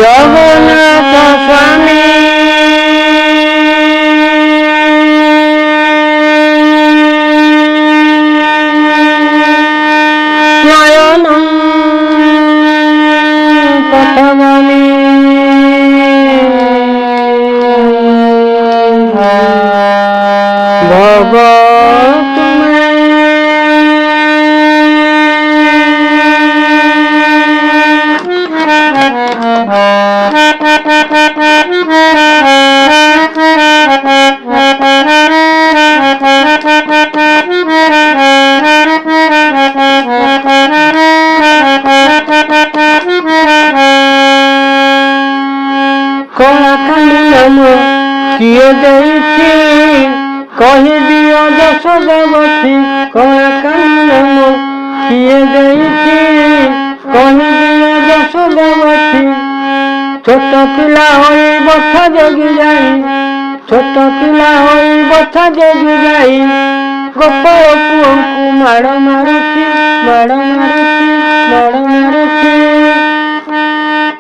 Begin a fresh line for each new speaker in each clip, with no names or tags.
জগন্নাথ স্বামী নয়ন পথগামী ভব କଳାକାଲି ନାମ କିଏ ଦେଇଛି କହିଦିଅ ଯଶୋଦାବତୀ। କଳାକାଲି ନାମ କିଏ ଦେଇଛି କହିଦିଅ ଯଶୋଦାବତୀ। ଛୋଟ ପିଲା ହୋଇ ବଥା ଜଗି ଯାଇ ଛୋଟ ପିଲା ହୋଇ ବଥା ଜଗି ଯାଇ ଗୋପାଳ ପୁଅଙ୍କୁ ମାଡ଼ ମାରୁଛି ମାଡ଼ ମାରୁଛି ମାଡ଼ ମାରୁଛି।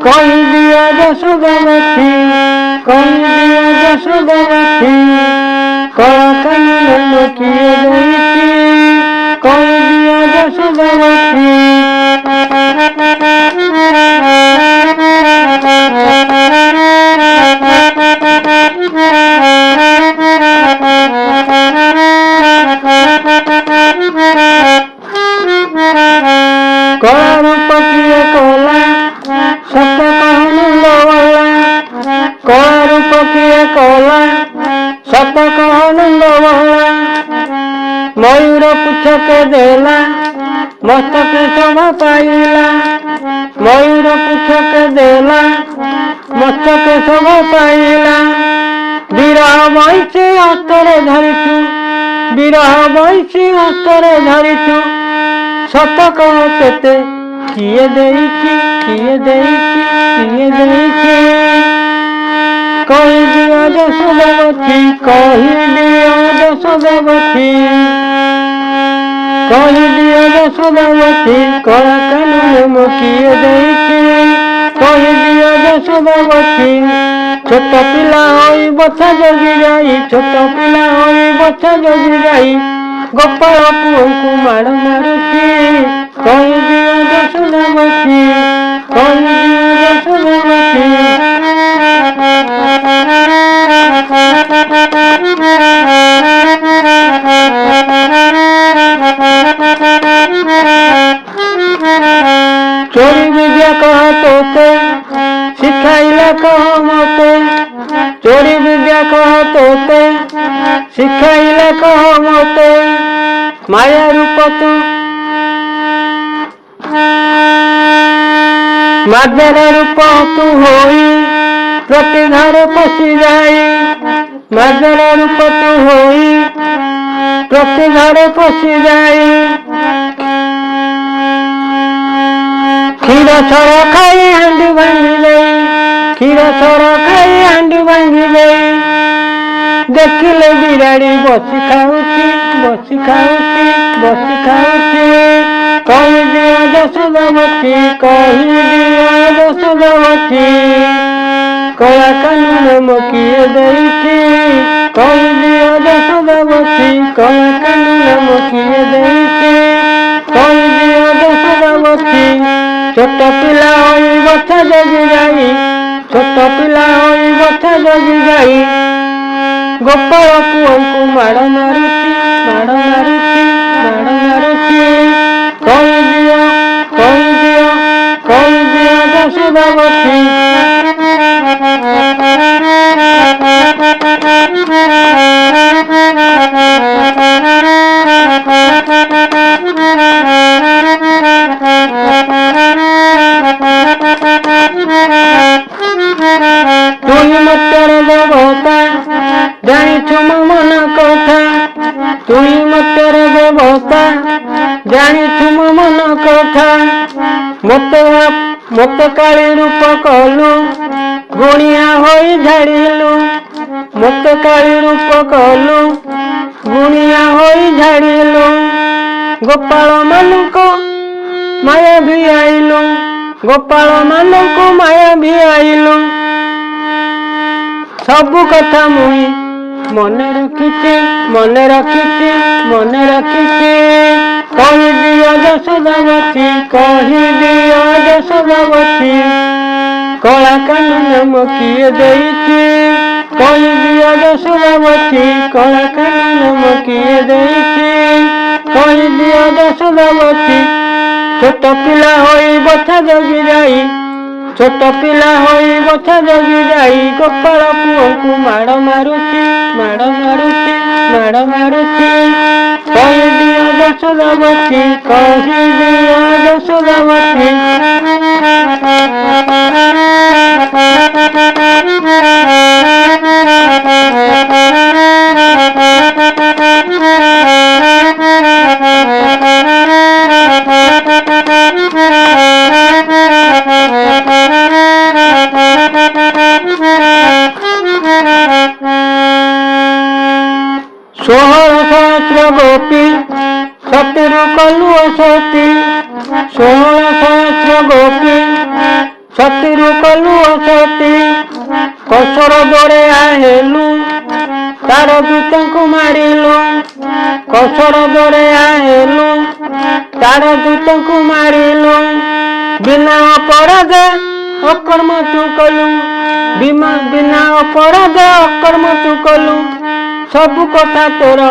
କହିଦିଅ ଯଶୋଦାବତୀ କହିଦିଅ ଯଶୋଦାବତୀ। କଳାକାଲି ନାମ କିଏ ଦେଇଛି କହିଦିଅ ଯଶୋଦାବତୀ। କଳା ରୂପ କିଏ କଲା ସତ କହ ନନ୍ଦବାଲା। କଳା ରୂପ କିଏ କଲା ସତ କହ ନନ୍ଦବାଲା। ମୟୂର ପୁଚ୍ଛକେ ଦେଲା ମସ୍ତକେ ଶୋଭା ପାଇଲା। ମୟୂର ପୁଚ୍ଛକେ ଦେଲା ମସ୍ତକେ ଶୋଭା ପାଇଲା। ବିରହ ବଇଛି ହସ୍ତରେ ଧରିଛୁ ବିରହ ବଇଛି ହସ୍ତରେ ଧରିଛୁ। ସତ କହ କେତେ କିଏ ଦେଇଛି କିଏ ଦେଇଛି କିଏ ଦେଇଛି। କହିଦିଅ ଯଶୋଦାବତୀ କହିଦିଅ ଯଶୋଦାବତୀ। କହିଦିଅ ଯଶୋଦାବତୀ। କଳାକାଲି ନାମ କିଏ ଦେଇଛି କହିଦିଅ ଯଶୋଦାବତୀ। ଛୋଟ ପିଲା ହୋଇ ବଥା ଜଗି ଯାଇ ଛୋଟ ପିଲା ହୋଇ ବଥା ଜଗି ଯାଇ ଗୋପାଳ ପୁଅଙ୍କୁ ମାଡ଼ ମାରୁଛି। କହିଦିଅ ଯଶୋଦାବତୀ କହିଦିଅ ଯଶୋଦାବତୀ। ଚୋରି ବିଦ୍ୟା କହ ତୋତେ ଶିଖାଇଲା କହ ମତେ। ଚୋରି ବିଦ୍ୟା କହ ତୋତେ ଶିଖାଇଲା କହ ମତେ। ମାୟା ରୂପ ତୁ ମାର୍ଜର ରୂପ ତୁ ହୋଇ ପ୍ରତି ଘରେ ପଶି ଯାଇ। ମାର୍ଜର ରୂପ ତୁ ହୋଇ ପ୍ରତି ଘରେ ପଶି ଯାଇ। କ୍ଷୀର ସର ଖାଇ ହାଣ୍ଡି ଭାଙ୍ଗି ଦେଇ କ୍ଷୀର ସର ଖାଇ ହାଣ୍ଡି ଭାଙ୍ଗି ଦେଇ। ଦେଖିଲେ ବିରାଡ଼ି ବସି ଖାଉଛି ବସି ଖାଉଛି ବସି ଖାଉଛି। କହିଦିଅ ଯଶୋଦାବତୀ କହିଦିଅ ଯଶୋଦାବତୀ। କଳାକାଲି ନାମ କିଏ ଦେଇଛି କହିଦିଅ ଯଶୋଦାବତୀ। କଳାକାଲି ନାମ କିଏ ଦେଇଛି କହିଦିଅ ଯଶୋଦାବତୀ। ଛୋଟ ପିଲା ହୋଇ ବଥା ଜଗି ଯାଇ ଛୋଟ ପିଲା ହୋଇ ବଥା ଜଗି ଯାଇ ଗୋପାଳ ପୁଅଙ୍କୁ ମାଡ଼ ମାରୁଛି ମାଡ଼ ମାରୁଛି ମାଡ଼ ମାରୁଛି। କହିଦିଅ କହିଦିଅ କହିଦିଅ ଯଶୋଦାବତୀ। ତୁହି ମତର ଦେବତା ଜାଣିଛୁ ମୋ ମନ କଥା। ତୁହି ମତର ଦେବତା ଜାଣିଛୁ ମୋ ମନ କଥା। ମୋତେ କାଳି ରୂପ କଲୁ ଗୁଣିଆ ହୋଇ ଝାଡ଼ିଲୁ। ମୋତେ କାଳି ରୂପ କଲୁ ଗୁଣିଆ ହୋଇ ଝାଡ଼ିଲୁ। ଗୋପାଳ ମାନଙ୍କ ମାୟା ଭିଆଇଲୁ ଗୋପାଳ ମାନଙ୍କୁ ମାୟା ଭିଆଇଲୁ। ସବୁ କଥା ମୁଇଁ ମନେ ରଖିଛି, ମନେ ରଖିଛି, ମନେ ରଖିଛି। କହିଦିଅ ଯଶୋଦାବତୀ, କହିଦିଅ ଯଶୋଦାବତୀ, କଳା କାନୁ ନାମ କିଏ ଦେଇଛି? କହିଦିଅ ଯଶୋଦାବତୀ, କଳା କାନୁ ନାମ କିଏ ଦେଇଛି? କହିଦିଅ ଯଶୋଦାବତୀ। ଛୋଟ ପିଲା ହୋଇ ବଥା ଜଗି ଯାଇ, ଛୋଟ ପିଲା ହୋଇ ବଥା ଜଗି ଯାଇ, ଗୋପାଳ ପୁଅଙ୍କୁ ମାଡ଼ ମାରୁଛି, ମାଡ଼ ମାରୁଛି, ମାଡ଼ ମାରୁଛି। କହିଦିଅ ଯଶୋଦାବତୀ, କହିଦିଅ ଯଶୋଦାବତୀ। ଷୋହଳ ସହସ୍ର ଗୋପୀ ସତୀରୁ କଲୁ ଅସତୀ, ଷୋହଳ ସହସ୍ର ଗୋପୀ ସତୀରୁ କଲୁ ଅସତୀ। କସର ଦୋରେ ହେଲୁ, ତାର ଦୂତଙ୍କୁ ମାରିଲୁ, କସର ଦୋରେ ହେଲୁ, ତାର ଦୂତଙ୍କୁ ମାରିଲୁ। ବିନା ଅପରାଧେ ଅକର୍ମ ତୁ କଲୁ, ବିନା ଅପରାଧେ ଅକର୍ମ ତୁ କଲୁ। ସବୁ କଥା ତୋର,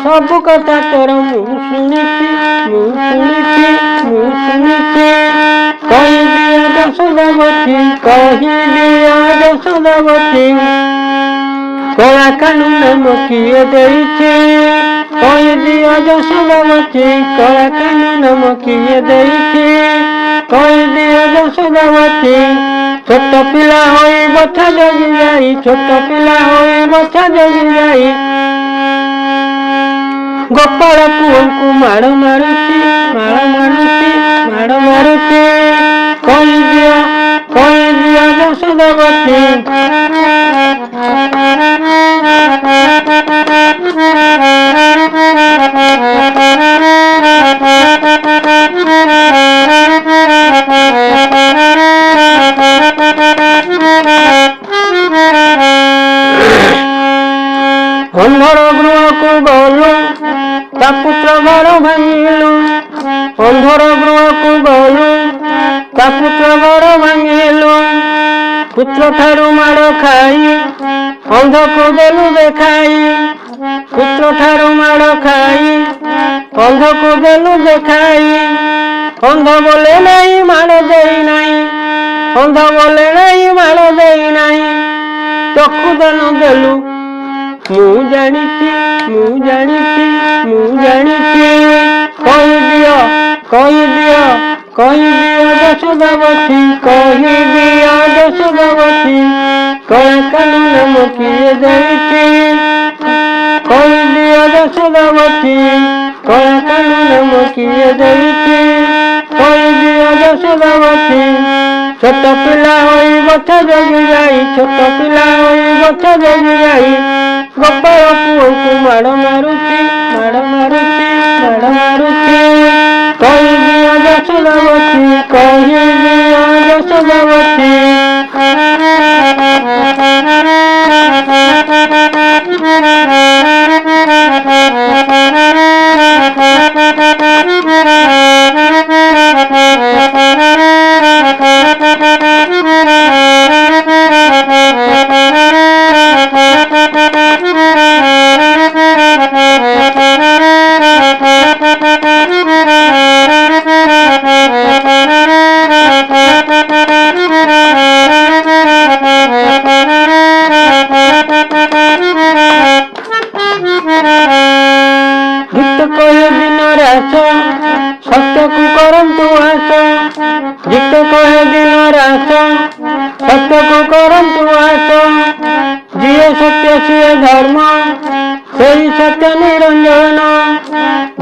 ସବୁ କଥା ତୋର ମୁଁ ଶୁଣିଛି, ମୁଁ ଶୁଣିଛି, ମୁଁ ଶୁଣିଛି। କହିଦିଅ ଯଶୋଦାବତୀ, କହିଦିଅ ଯଶୋଦାବତୀ, କଳା କାନୁ ନାମ କିଏ ଦେଇଛି? କହିଦିଅ ଯଶୋଦାବତୀ, କଳା କାନୁ ନାମ କିଏ ଦେଇଛି? କହିଦିଅ ଯଶୋଦାବତୀ। ଛୋଟ ପିଲା ହୋଇ ବଥା ଜଗି ଯାଇ, ଛୋଟ ପିଲା ହୋଇ ବଥା ଜଗି ଯାଇ, ଗୋପାଳ ପୁଅଙ୍କୁ ମାଡ଼ ମାରୁଛି, ମାଡ଼ ମାରୁଛି, ମାଡ଼ ମାରୁଛି। କହିଦିଅ, କହିଦିଅ ଯଶୋଦାବତୀ। ଅନ୍ଧର ଗୃହକୁ ଗଲୁ, ତା ପୁତ୍ର ଘର ଭାଙ୍ଗିଲୁ, ଅନ୍ଧର ଗୃହକୁ ଗଲୁ, ତା ପୁତ୍ର ଘର ଭାଙ୍ଗିଲୁ। ପୁତ୍ର ଠାରୁ ମାଡ଼ ଖାଇ ଅନ୍ଧକୁ ଦେଲୁ ଦେଖାଇ, ପୁତ୍ର ଠାରୁ ମାଡ଼ ଖାଇ ଅନ୍ଧକୁ ଦେଲୁ ଦେଖାଇ। ଅନ୍ଧ ବୋଲେ ନାହିଁ ମାଡ଼ ଦେଇ ନାହିଁ, ଅନ୍ଧ ବୋଲେ ନାହିଁ ମାଡ଼ ଦେଇ ନାହିଁ। ଚକ୍ଷୁ ଦାନ ଦେଲୁ, ମୁଁ ଜାଣିଛି, ମୁଁ ଜାଣିଛି, ମୁଁ ଜାଣିଛି। କହିଦିଅ, କହିଦିଅ, କହିଦିଅ ଯଶୋଦାବତୀ, କହିଦିଅ ଯଶୋଦାବତୀ, କଳା କାନୁ ନାମ କିଏ ଦେଇଛି? କହିଦିଅ ଯଶୋଦାବତୀ, କଳା କାନୁ ନାମ କିଏ ଦେଇଛି? କହିଦିଅ ଯଶୋଦାବତୀ। ଛୋଟ ପିଲା ହୋଇ ବଥା ଜଗି ଯାଇ, ଛୋଟ ପିଲା ହୋଇ ବଥା ଜଗି ଯାଇ, ଗୋପାଳ ପୁଅଙ୍କୁ ମାଡ଼ ମାରୁଛି, ମାଡ଼ ମାରୁଛି, ମାଡ଼ ମାରୁଛି। କହିଦିଅ ଯଶୋଦାବତୀ, କହିଦିଅ ଯଶୋଦାବତୀ। ଗୀତ କହେ ଦିନରେ ଆସ, ସତ୍ୟକୁ କରନ୍ତୁ ଆସ, ଗୀତ କହେ ଦିନରେ ଆସ, ସତ୍ୟକୁ କରନ୍ତୁ ଆସ। ଯିଏ ସତ୍ୟ ସିଏ ଧର୍ମ, ସେଇ ସତ୍ୟ ନିରଞ୍ଜନ,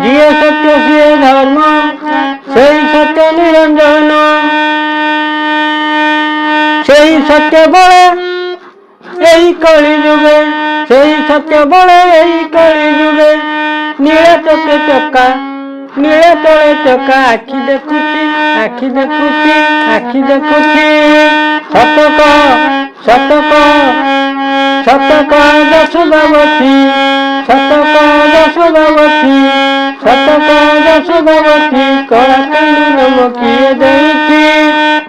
ଯିଏ ସତ୍ୟ ସିଏ ଧର୍ମ, ସେଇ ସତ୍ୟ ନିରଞ୍ଜନ। ସେଇ ସତ୍ୟ ବଳେ এই কলি যুগে, সেই সত্য বলে এই কলি যুগে। নীলা চোখে চক্কা, নীଳ ତଳେ ଚକା ଆଖି ଦେଖୁଛି ଆଖି ଦେଖୁଛି ଆଖି ଦେଖୁଛି ଶତକ ଶତକ ଶତକ ଯଶୋଦାବତୀ ଶତକ ଯଶୋଦାବତୀ ଶତକ ଯଶୋଦାବତୀ କଳା କାନୁ ନାମ କିଏ ଦେଇଛି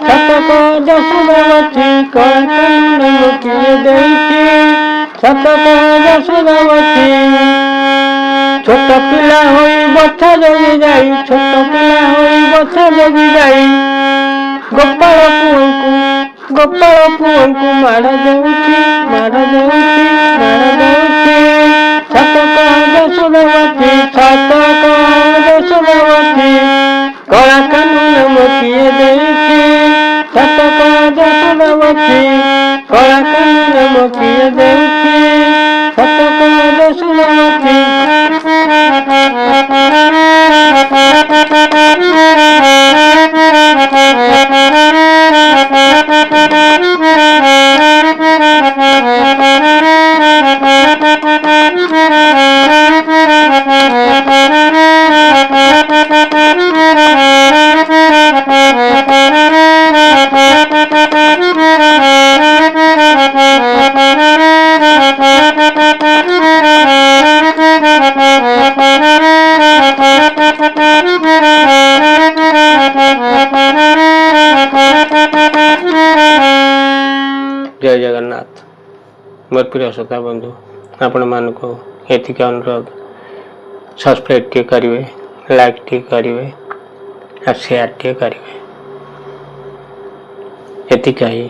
ଶତକ ଯଶୋଦାବତୀ କଳା କାନୁ ନାମ କିଏ ଦେଇଛି ଶତକ ଯଶୋଦାବତୀ ଛୋଟ ପିଲା ହୋଇ ବଛା ଜଗି ଯାଇ ଛୋଟ ପିଲା ହୋଇ ବଛା ଜଗି ଯାଇ ଗୋପାଳ ପୁଅଙ୍କୁ ମାଡ଼ ଦେଉଛି ମାଡ଼ ଦେଉଛି ମାଡ଼ ଦେଉଛି ଶତକ ଯଶୋଦାବତୀ ଶତକ ଯଶୋଦାବତୀ କଳା କାନୁ ନାମ କିଏ ଦେଇଛି ଶତକ ଯଶୋଦାବତୀ କଳା କାନୁ ନାମ କିଏ ଦେଉଛି ଶତକ ଯଶୋଦାବତୀ जय जगन्नाथ मोर प्रिय श्रोता बंधु आपण मानक एतिक अनुरोध सब्सक्राइब टे करेंगे लाइक टे करेंगे और शेयर टे करेंगे एतिक ही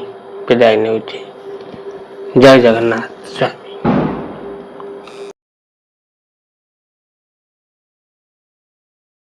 विदाय ने जय जगन्नाथ।